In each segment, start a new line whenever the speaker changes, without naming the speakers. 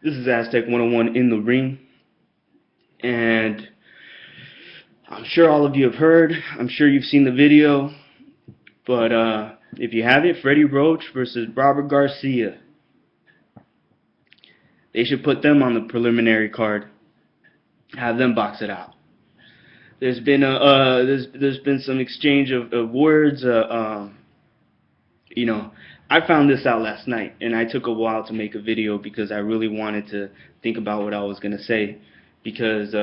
This is Aztec 101 in the ring, and I'm sure all of you have heard, I'm sure you've seen the video, but if you haven't, Freddie Roach versus Robert Garcia. They should put them on the preliminary card, have them box it out. There's been some exchange of words. You know, I found this out last night, and I took a while to make a video because I really wanted to think about what I was gonna say, because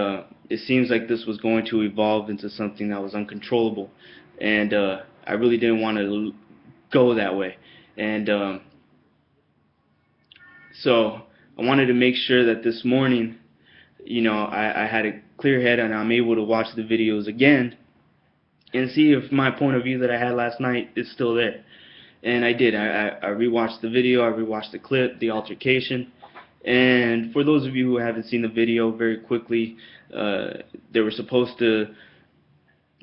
it seems like this was going to evolve into something that was uncontrollable, and I really didn't want to go that way, and so I wanted to make sure that this morning, I had a clear head and I'm able to watch the videos again and see if my point of view that I had last night is still there. And I did. I rewatched the video, I rewatched the clip, the altercation. And for those of you who haven't seen the video, very quickly, they were supposed to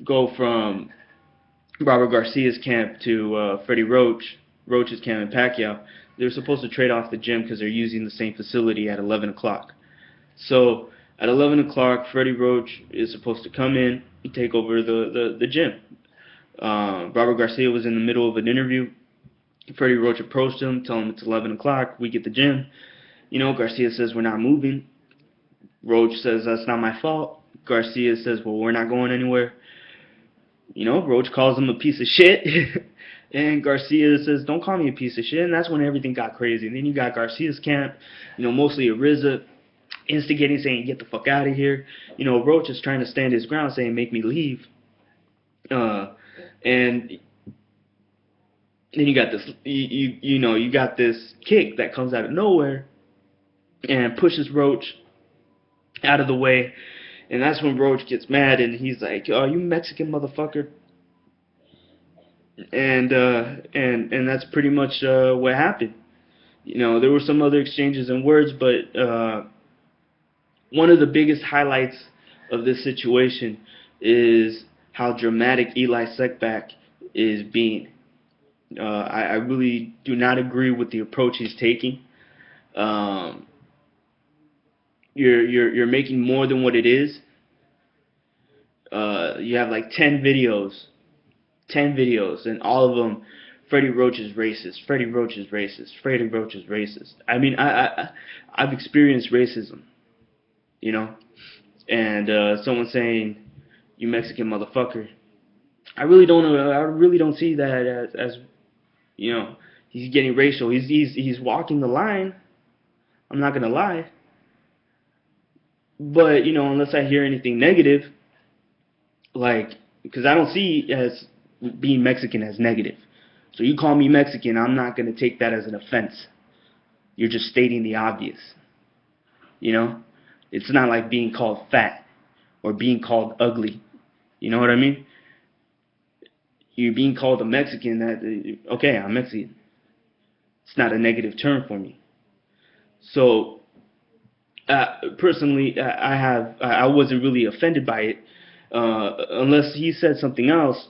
go from Robert Garcia's camp to Freddie Roach's camp in Pacquiao. They were supposed to trade off the gym because they're using the same facility at 11 o'clock. So at 11 o'clock, Freddie Roach is supposed to come in and take over the gym. Robert Garcia was in the middle of an interview. Freddie Roach approached him, telling him it's 11 o'clock, we get the gym. Garcia says, we're not moving. Roach says, that's not my fault. Garcia says, well, we're not going anywhere. Roach calls him a piece of shit. And Garcia says, don't call me a piece of shit. And that's when everything got crazy. And then you got Garcia's camp, mostly Ariza, instigating, saying, get the fuck out of here. Roach is trying to stand his ground, saying, make me leave. And then you got this, you got this kick that comes out of nowhere and pushes Roach out of the way. And that's when Roach gets mad and he's like, "Oh, you Mexican motherfucker." And that's pretty much what happened. There were some other exchanges in words, but one of the biggest highlights of this situation is how dramatic Eli Sekback is being. I really do not agree with the approach he's taking. You're making more than what it is. You have like 10 videos, and all of them, Freddie Roach is racist. Freddie Roach is racist. Freddie Roach is racist. I mean, I've experienced racism, and someone saying, "You Mexican motherfucker." I really don't know. I really don't see that as he's getting racial. He's walking the line. I'm not gonna lie. But unless I hear anything negative, because I don't see as being Mexican as negative. So you call me Mexican, I'm not gonna take that as an offense. You're just stating the obvious. It's not like being called fat or being called ugly. You know what I mean? You're being called a Mexican. Okay, I'm Mexican. It's not a negative term for me. So personally, I wasn't really offended by it, unless he said something else.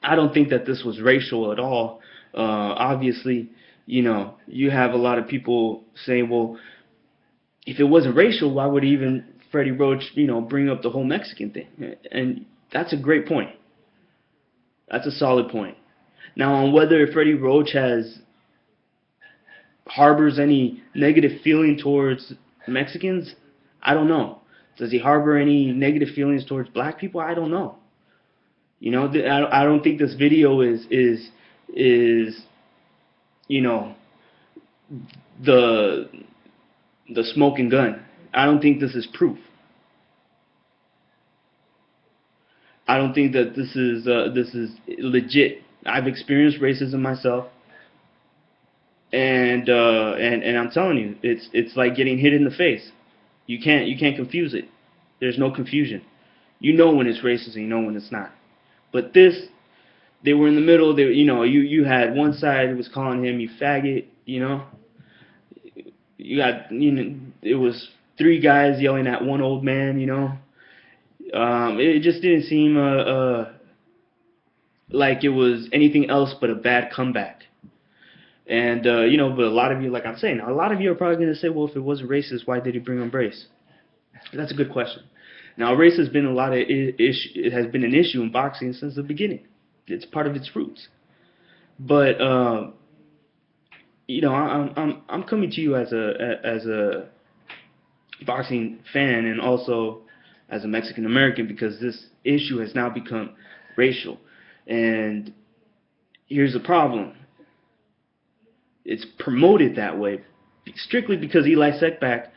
I don't think that this was racial at all. Obviously, you have a lot of people saying, well, if it wasn't racial, why would even Freddie Roach, bring up the whole Mexican thing? And that's a great point. That's a solid point. Now, on whether Freddie Roach harbors any negative feeling towards Mexicans, I don't know. Does he harbor any negative feelings towards black people? I don't know. I don't think this video is the smoking gun. I don't think this is proof. I don't think that this is legit. I've experienced racism myself, and I'm telling you, it's like getting hit in the face. You can't confuse it. There's no confusion. You know when it's racist and you know when it's not. But this, they were in the middle. You had one side was calling him you faggot. You got it was three guys yelling at one old man. It just didn't seem like it was anything else but a bad comeback. And but a lot of you, like I'm saying, a lot of you are probably going to say, well, if it wasn't racist, why did he bring on race? That's a good question. Now, race has been it has been an issue in boxing since the beginning. It's part of its roots. But I'm coming to you as a boxing fan and also as a Mexican American because this issue has now become racial. And here's the problem. It's promoted that way strictly because Eli Sekback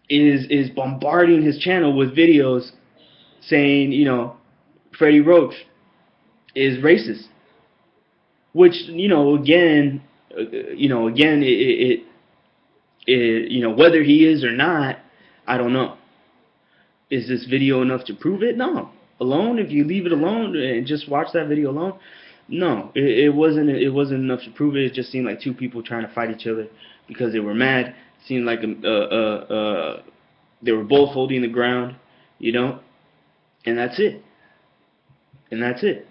is bombarding his channel with videos saying, Freddie Roach is racist. Which, again, whether he is or not, I don't know. Is this video enough to prove it? No. Alone, if you leave it alone and just watch that video alone, no, it wasn't enough to prove it. It just seemed like two people trying to fight each other because they were mad. It seemed like they were both holding the ground, and that's it. And that's it.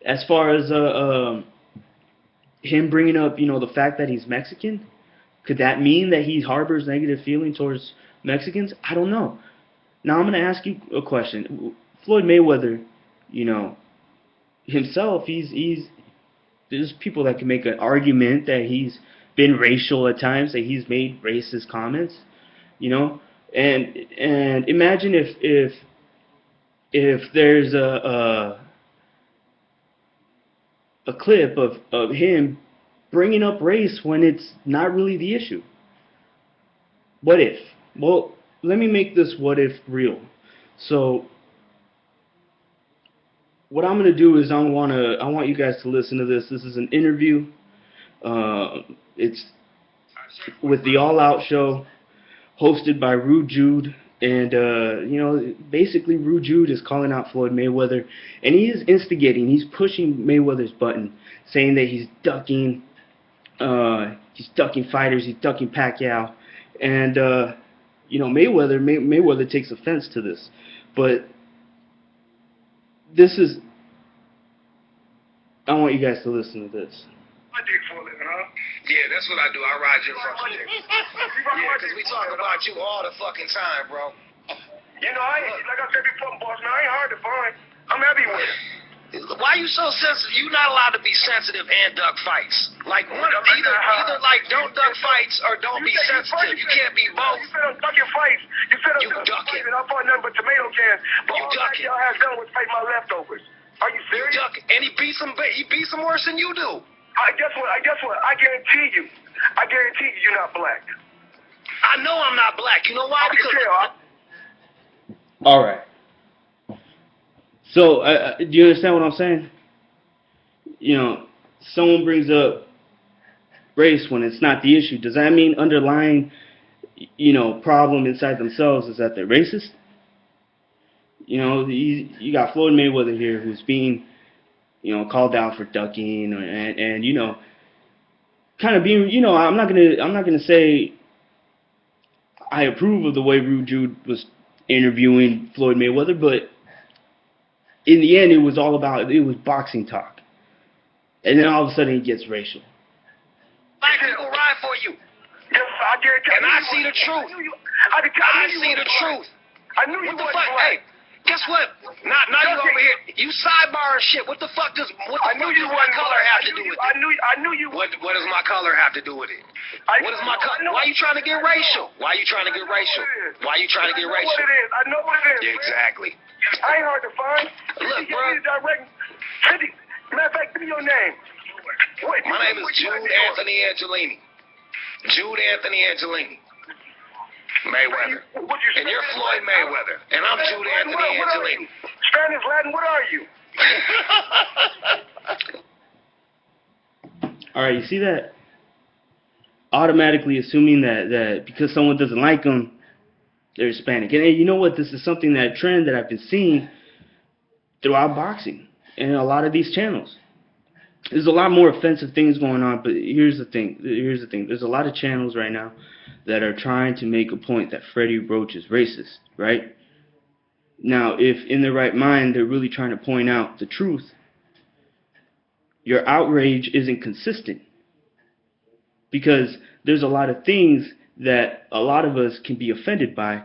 As far as him bringing up, the fact that he's Mexican, could that mean that he harbors negative feeling towards Mexicans? I don't know. Now I'm going to ask you a question. Floyd Mayweather, himself, there's people that can make an argument that he's been racial at times, that he's made racist comments, and imagine if there's a clip of him bringing up race when it's not really the issue. What if? Well, let me make this what if real. So what I'm going to do is I want you guys to listen to this. This is an interview. It's with the All Out show, hosted by Rude Jude. And, basically Rude Jude is calling out Floyd Mayweather. And he is instigating. He's pushing Mayweather's button, saying that he's ducking fighters. He's ducking Pacquiao. And, Mayweather takes offense to this. But this is... I want you guys to listen to this.
I dig for a living, huh? Yeah, that's what I do. I ride your fucking dick. Yeah, because we talk about you all the fucking time, bro. Like I said before, boss, man, I ain't hard to find. I'm everywhere. Why you so sensitive? You're not allowed to be sensitive and duck fights. Like, either like, don't duck fights or don't be sensitive. You can't be both. You said I'm ducking fights. You said I'm ducking. I fought nothing but tomato cans. But you ducking. All y'all have done was fight my leftovers. Are you serious? You ducking. And he beat some worse than you do. Guess what? I guarantee you you're not black. I know I'm not black. You know why? Because...
All right. So, do you understand what I'm saying? Someone brings up race when it's not the issue. Does that mean underlying, problem inside themselves is that they're racist? You got Floyd Mayweather here who's being, called out for ducking and kind of being, I'm not gonna say I approve of the way Rude Jude was interviewing Floyd Mayweather, but in the end, it was boxing talk. And then all of a sudden, he gets racial.
Black people ride for you. And I see the truth. I see the truth. I knew you. What the fuck? Hey, guess what? Now you over here. You sidebar and shit. What the fuck does my color have to do with it? I knew you. What does my color have to do with it? What is my color? Why are you trying to get racial? Why are you trying to get racial? Why are you trying to get racial? I know what it is. Exactly. I ain't hard to find. Look, bro. Matter of fact, give me your name. My name is Jude Anthony Angelini. Jude Anthony Angelini. Mayweather. And you're Floyd Mayweather. And I'm Jude Anthony Angelini. Spanish, Latin, what are you?
All right, you see that? Automatically assuming that because someone doesn't like them, they're Hispanic. And you know what? This is a trend that I've been seeing throughout boxing and a lot of these channels. There's a lot more offensive things going on, but here's the thing. There's a lot of channels right now that are trying to make a point that Freddie Roach is racist, right? Now, if in their right mind they're really trying to point out the truth, your outrage isn't consistent. because there's a lot of things that a lot of us can be offended by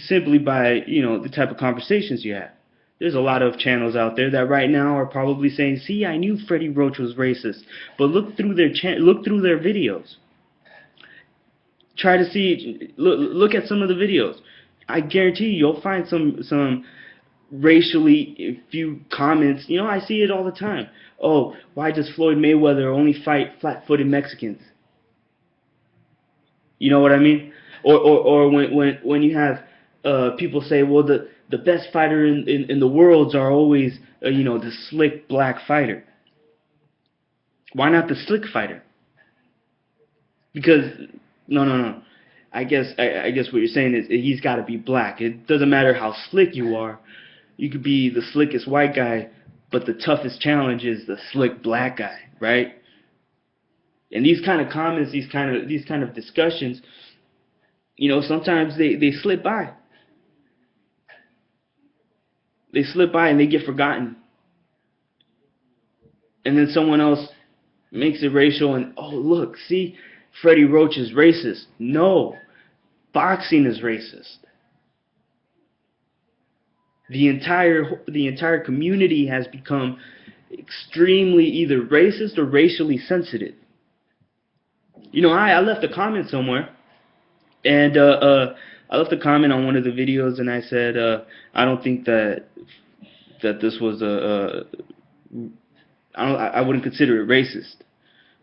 simply by, the type of conversations you have. There's a lot of channels out there that right now are probably saying, "See, I knew Freddie Roach was racist," but look through their videos. Try to see, look at some of the videos. I guarantee you'll find some racially few comments. I see it all the time. Oh, why does Floyd Mayweather only fight flat-footed Mexicans? You know what I mean? Or when you have people say, well, the best fighter in the worlds are always the slick black fighter. Why not the slick fighter? Because no. I guess what you're saying is he's got to be black. It doesn't matter how slick you are. You could be the slickest white guy, but the toughest challenge is the slick black guy, right? And these kind of comments, these kind of discussions, sometimes they slip by. They slip by and they get forgotten. And then someone else makes it racial and, oh, look, see, Freddie Roach is racist. No, boxing is racist. The entire community has become extremely either racist or racially sensitive. I left a comment somewhere, and I left a comment on one of the videos, and I said I don't think that this was I wouldn't consider it racist.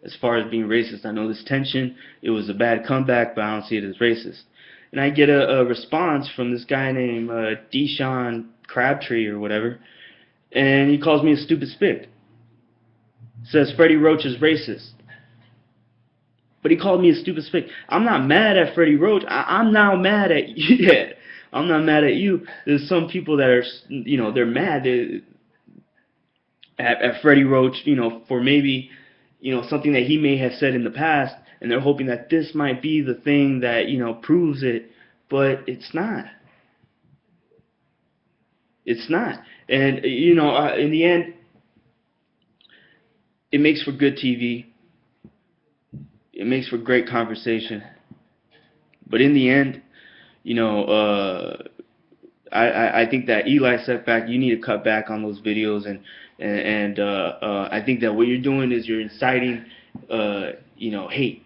As far as being racist, I know this tension, it was a bad comeback, but I don't see it as racist. And I get a response from this guy named Deshaun Crabtree or whatever, and he calls me a stupid spick. Says Freddie Roach is racist. But he called me a stupid spick. I'm not mad at Freddie Roach. I'm now mad at you. Yeah, I'm not mad at you. There's some people that are, they're mad at Freddie Roach, for maybe, something that he may have said in the past, and they're hoping that this might be the thing that, proves it, but it's not. It's not. And, in the end, it makes for good TV. It makes for great conversation. But in the end, I think that Eli Setback, you need to cut back on those videos, and I think that what you're doing is you're inciting, hate.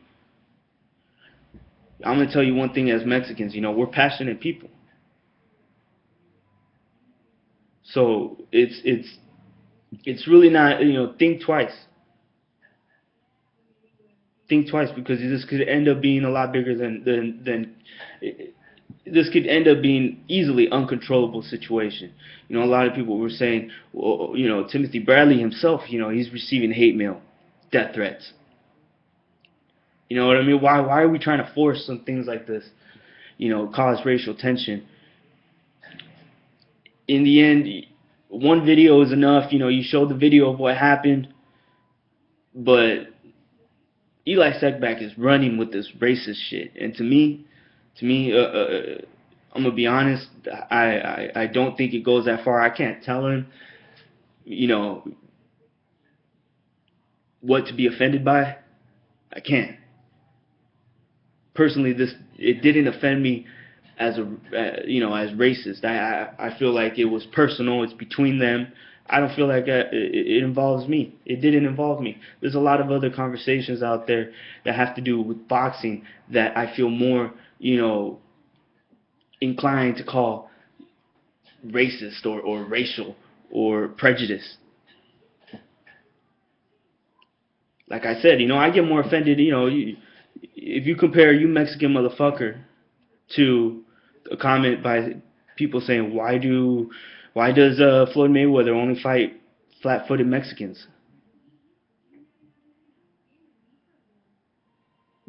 I'm gonna tell you one thing: as Mexicans, we're passionate people. So it's really not, think twice. Think twice, because this could end up being a lot bigger than this could end up being easily uncontrollable situation. A lot of people were saying, well, Timothy Bradley himself, he's receiving hate mail, death threats. You know what I mean? Why are we trying to force some things like this, cause racial tension? In the end, one video is enough. You show the video of what happened, but Eli Setback is running with this racist shit, and to me, I'm gonna be honest. I don't think it goes that far. I can't tell him, what to be offended by. I can't. Personally, it didn't offend me as as racist. I feel like it was personal. It's between them. I don't feel like it involves me. It didn't involve me. There's a lot of other conversations out there that have to do with boxing that I feel more, inclined to call racist or racial or prejudice. Like I said, I get more offended, if you compare "you Mexican motherfucker" to a comment by people saying, why does Floyd Mayweather only fight flat-footed Mexicans?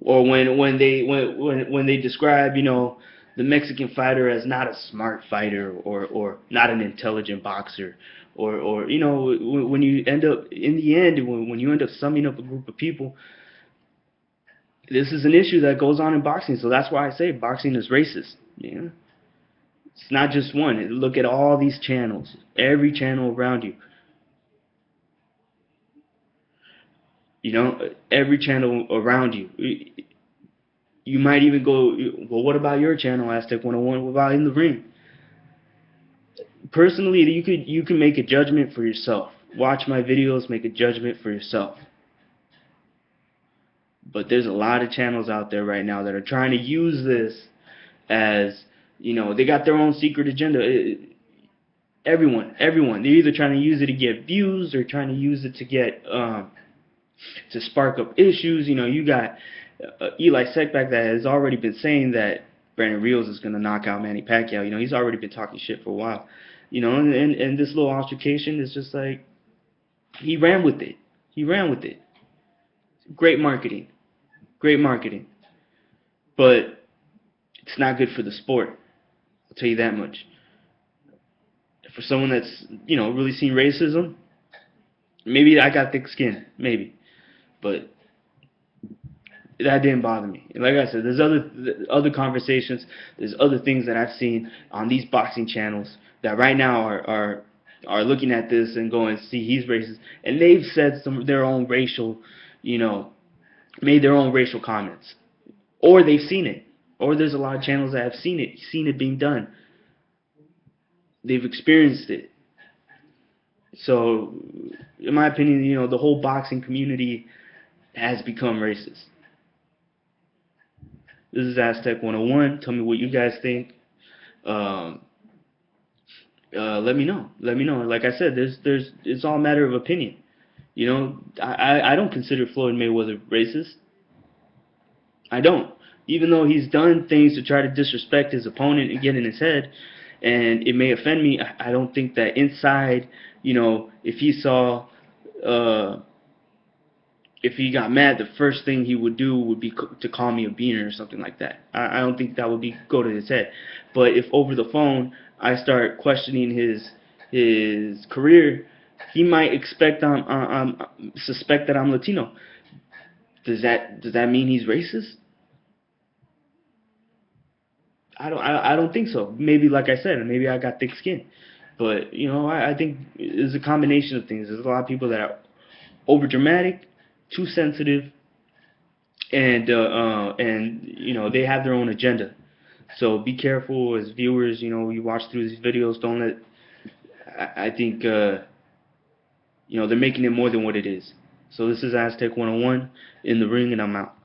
Or when they describe, the Mexican fighter as not a smart fighter or not an intelligent boxer, or when you end up in the end when you end up summing up a group of people, this is an issue that goes on in boxing. So that's why I say boxing is racist. It's not just one. Look at all these channels, every channel around you. You know, every channel around you. You might even go, well, what about your channel, Aztec 101? What about In the Ring? Personally, you can make a judgment for yourself. Watch my videos, make a judgment for yourself. But there's a lot of channels out there right now that are trying to use this as, you know, they got their own secret agenda. Everyone, they're either trying to use it to get views or trying to use it to get to spark up issues. You know, you got Eli Sekback that has already been saying that Brandon Rios is going to knock out Manny Pacquiao. You know, he's already been talking shit for a while. You know, and this little altercation is just like, he ran with it. He ran with it. Great marketing. Great marketing. But it's not good for the sport. I'll tell you that much. For someone that's, you know, really seen racism, maybe I got thick skin. Maybe. But that didn't bother me. Like I said, there's other conversations, there's other things that I've seen on these boxing channels that right now are looking at this and going, see, he's racist, and they've said some of their own racial, you know, made their own racial comments, or they've seen it, or there's a lot of channels that have seen it being done. They've experienced it. So, in my opinion, you know, the whole boxing community has become racist. This is Aztec 101. Tell me what you guys think. Let me know. Let me know. Like I said, it's all a matter of opinion. You know, I don't consider Floyd Mayweather racist. I don't. Even though he's done things to try to disrespect his opponent and get in his head, and it may offend me, I don't think that inside, you know, if he saw, if he got mad, the first thing he would do would be to call me a beaner or something like that. I don't think that would go to his head. But if over the phone I start questioning his career, he might suspect that I'm Latino. Does that mean he's racist? I don't think so. Maybe, like I said, maybe I got thick skin. But, you know, I think it's a combination of things. There's a lot of people that are over dramatic, too sensitive, and you know, they have their own agenda. So be careful as viewers. You know, you watch through these videos. Don't let. I think you know, they're making it more than what it is. So this is Aztec 101 in the ring, and I'm out.